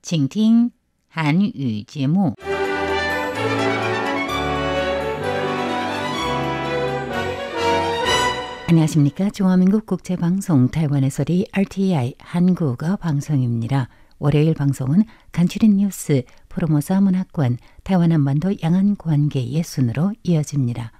请听韩语节目。 안녕하십니까? 중화민국 국제방송 타이완의 소리 RTI 한국어 방송입니다. 월요일 방송은 간추린 뉴스, 포르모사 문화권, 타이완 한반도 양안관계의 순으로 이어집니다.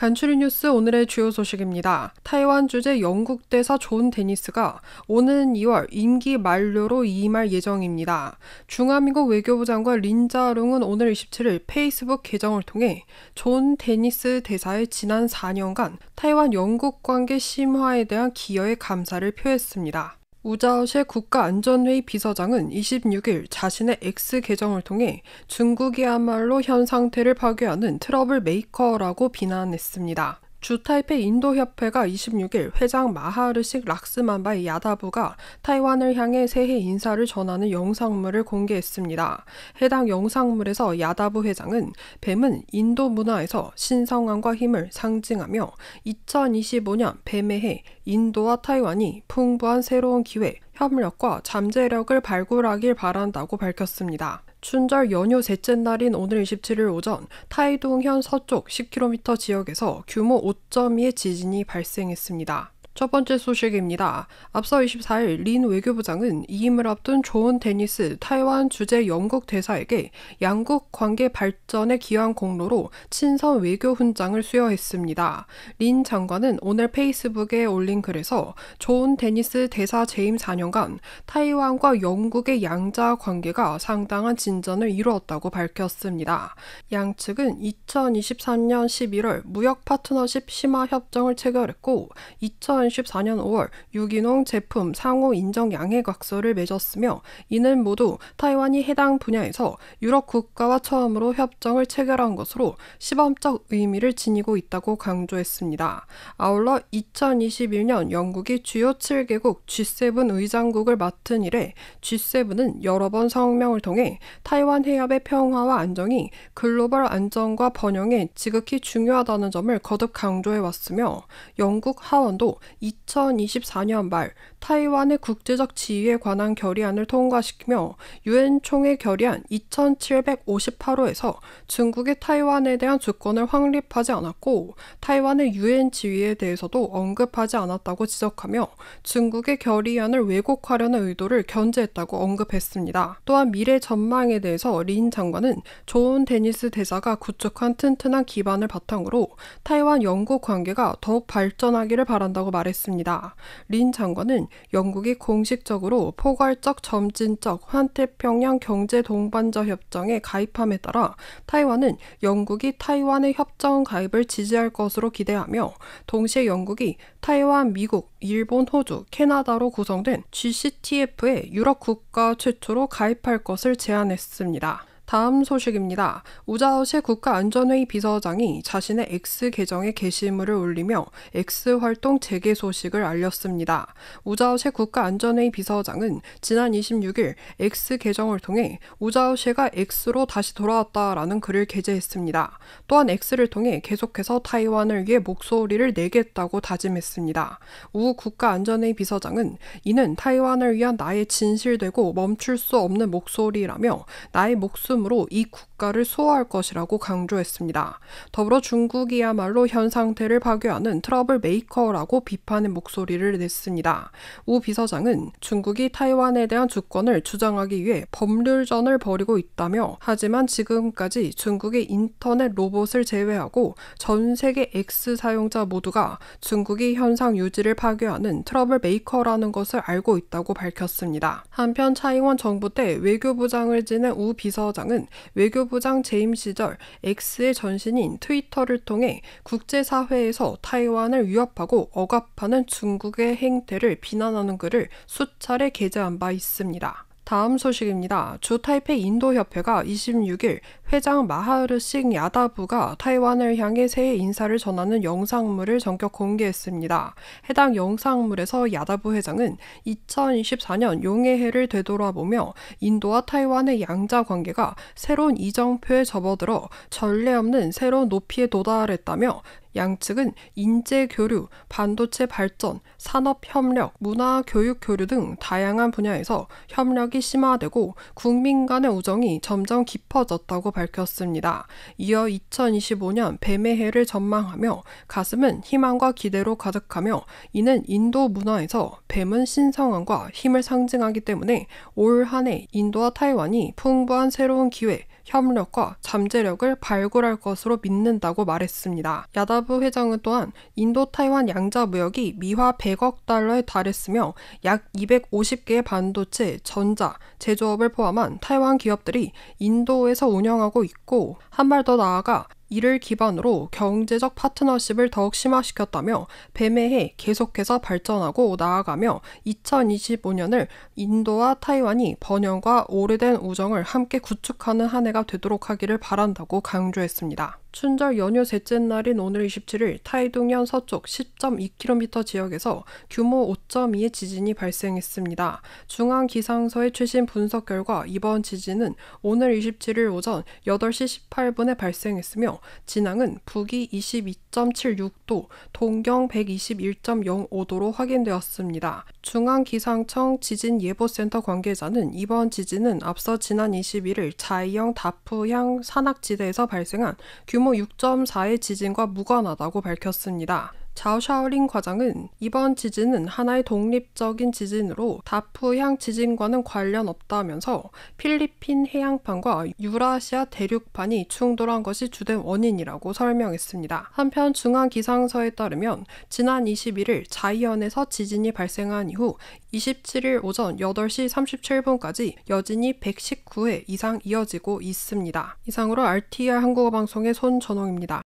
간추린 뉴스 오늘의 주요 소식입니다. 타이완 주재 영국 대사 존 데니스가 오는 2월 임기 만료로 이임할 예정입니다. 중화민국 외교부 장관 린자룽은 오늘 27일 페이스북 계정을 통해 존 데니스 대사의 지난 4년간 타이완 영국 관계 심화에 대한 기여에 감사를 표했습니다. 우자오시의 국가안전회의 비서장은 26일 자신의 X 계정을 통해 중국이야말로 현 상태를 파괴하는 트러블 메이커라고 비난했습니다. 주타이페이 인도협회가 26일 회장 마하르식 락스만바의 야다부가 타이완을 향해 새해 인사를 전하는 영상물을 공개했습니다. 해당 영상물에서 야다부 회장은 뱀은 인도 문화에서 신성함과 힘을 상징하며 2025년 뱀의 해 인도와 타이완이 풍부한 새로운 기회, 협력과 잠재력을 발굴하길 바란다고 밝혔습니다. 춘절 연휴 셋째 날인 오늘 27일 오전 타이동현 서쪽 10km 지역에서 규모 5.2의 지진이 발생했습니다. 첫 번째 소식입니다. 앞서 24일 린 외교부장은 이임을 앞둔 존 데니스 타이완 주재 영국 대사에게 양국 관계 발전에 기여한 공로로 친선 외교 훈장을 수여했습니다. 린 장관은 오늘 페이스북에 올린 글에서 존 데니스 대사 재임 4년간 타이완과 영국의 양자 관계가 상당한 진전을 이루었다고 밝혔습니다. 양측은 2023년 11월 무역 파트너십 심화 협정을 체결했고 2014년 5월 유기농 제품 상호 인정 양해각서를 맺었으며 이는 모두 타이완이 해당 분야에서 유럽 국가와 처음으로 협정을 체결한 것으로 시범적 의미를 지니고 있다고 강조했습니다. 아울러 2021년 영국이 주요 7개국 G7 의장국을 맡은 이래 G7은 여러 번 성명을 통해 타이완 해협의 평화와 안정이 글로벌 안정과 번영에 지극히 중요하다는 점을 거듭 강조해왔으며 영국 하원도 2024년 말 타이완의 국제적 지위에 관한 결의안을 통과시키며 유엔 총회 결의안 2758호에서 중국의 타이완에 대한 주권을 확립하지 않았고 타이완의 유엔 지위에 대해서도 언급하지 않았다고 지적하며 중국의 결의안을 왜곡하려는 의도를 견제했다고 언급했습니다. 또한 미래 전망에 대해서 린 장관은 존 데니스 대사가 구축한 튼튼한 기반을 바탕으로 타이완 영국 관계가 더욱 발전하기를 바란다고 말했습니다. 린 장관은 영국이 공식적으로 포괄적 점진적 환태평양 경제 동반자 협정에 가입함에 따라 타이완은 영국이 타이완의 협정 가입을 지지할 것으로 기대하며 동시에 영국이 타이완, 미국, 일본, 호주, 캐나다로 구성된 GCTF에 유럽 국가 최초로 가입할 것을 제안했습니다. 다음 소식입니다. 우자오시 국가안전회의 비서장이 자신의 X 계정에 게시물을 올리며 X 활동 재개 소식을 알렸습니다. 우자오시 국가안전회의 비서장은 지난 26일 X 계정을 통해 우자오시가 X로 다시 돌아왔다라는 글을 게재했습니다. 또한 X를 통해 계속해서 타이완을 위해 목소리를 내겠다고 다짐했습니다. 우 국가안전회의 비서장은 이는 타이완을 위한 나의 진실되고 멈출 수 없는 목소리라며 나의 목숨으로 이 국가를 수호할 것이라고 강조했습니다. 더불어 중국이야말로 현 상태를 파괴하는 트러블 메이커라고 비판의 목소리를 냈습니다. 우 비서장은 중국이 타이완에 대한 주권을 주장하기 위해 법률전을 벌이고 있다며 하지만 지금까지 중국의 인터넷 로봇을 제외하고 전 세계 X 사용자 모두가 중국이 현상 유지를 파괴하는 트러블 메이커라는 것을 알고 있다고 밝혔습니다. 한편 차이원 정부 때 외교부장을 지낸 우 비서장은 외교부장 재임 시절 X의 전신인 트위터를 통해 국제사회에서 타이완을 위협하고 억압하는 중국의 행태를 비난하는 글을 수차례 게재한 바 있습니다. 다음 소식입니다. 주 타이페이 인도협회가 26일 회장 마하르식 야다부가 타이완을 향해 새해 인사를 전하는 영상물을 전격 공개했습니다. 해당 영상물에서 야다부 회장은 2024년 용의 해를 되돌아보며 인도와 타이완의 양자 관계가 새로운 이정표에 접어들어 전례 없는 새로운 높이에 도달했다며 양측은 인재 교류, 반도체 발전, 산업 협력, 문화 교육 교류 등 다양한 분야에서 협력이 심화되고 국민 간의 우정이 점점 깊어졌다고 밝혔습니다. 이어 2025년 뱀의 해를 전망하며 가슴은 희망과 기대로 가득하며 이는 인도 문화에서 뱀은 신성함과 힘을 상징하기 때문에 올 한 해 인도와 타이완이 풍부한 새로운 기회, 협력과 잠재력을 발굴할 것으로 믿는다고 말했습니다. 야다부 회장은 또한 인도 타이완 양자 무역이 미화 100억 달러에 달했으며 약 250개의 반도체, 전자, 제조업을 포함한 타이완 기업들이 인도에서 운영하고 있고 한 발 더 나아가 이를 기반으로 경제적 파트너십을 더욱 심화시켰다며 뱀의 해 계속해서 발전하고 나아가며 2025년을 인도와 타이완이 번영과 오래된 우정을 함께 구축하는 한 해가 되도록 하기를 바란다고 강조했습니다. 춘절 연휴 셋째 날인 오늘 27일 타이둥현 서쪽 10.2km 지역에서 규모 5.2의 지진이 발생했습니다. 중앙기상서의 최신 분석 결과 이번 지진은 오늘 27일 오전 8시 18분에 발생했으며 진앙은 북위 22.76도, 동경 121.05도로 확인되었습니다. 중앙기상청 지진예보센터 관계자는 이번 지진은 앞서 지난 21일 자이영 다프향 산악지대에서 발생한 규모 6.4의 지진과 무관하다고 밝혔습니다. 자오샤오링 과장은 이번 지진은 하나의 독립적인 지진으로 다프향 지진과는 관련 없다면서 필리핀 해양판과 유라시아 대륙판이 충돌한 것이 주된 원인이라고 설명했습니다. 한편 중앙기상서에 따르면 지난 21일 자이언에서 지진이 발생한 이후 27일 오전 8시 37분까지 여진이 119회 이상 이어지고 있습니다. 이상으로 RTI 한국어 방송의 손전홍입니다.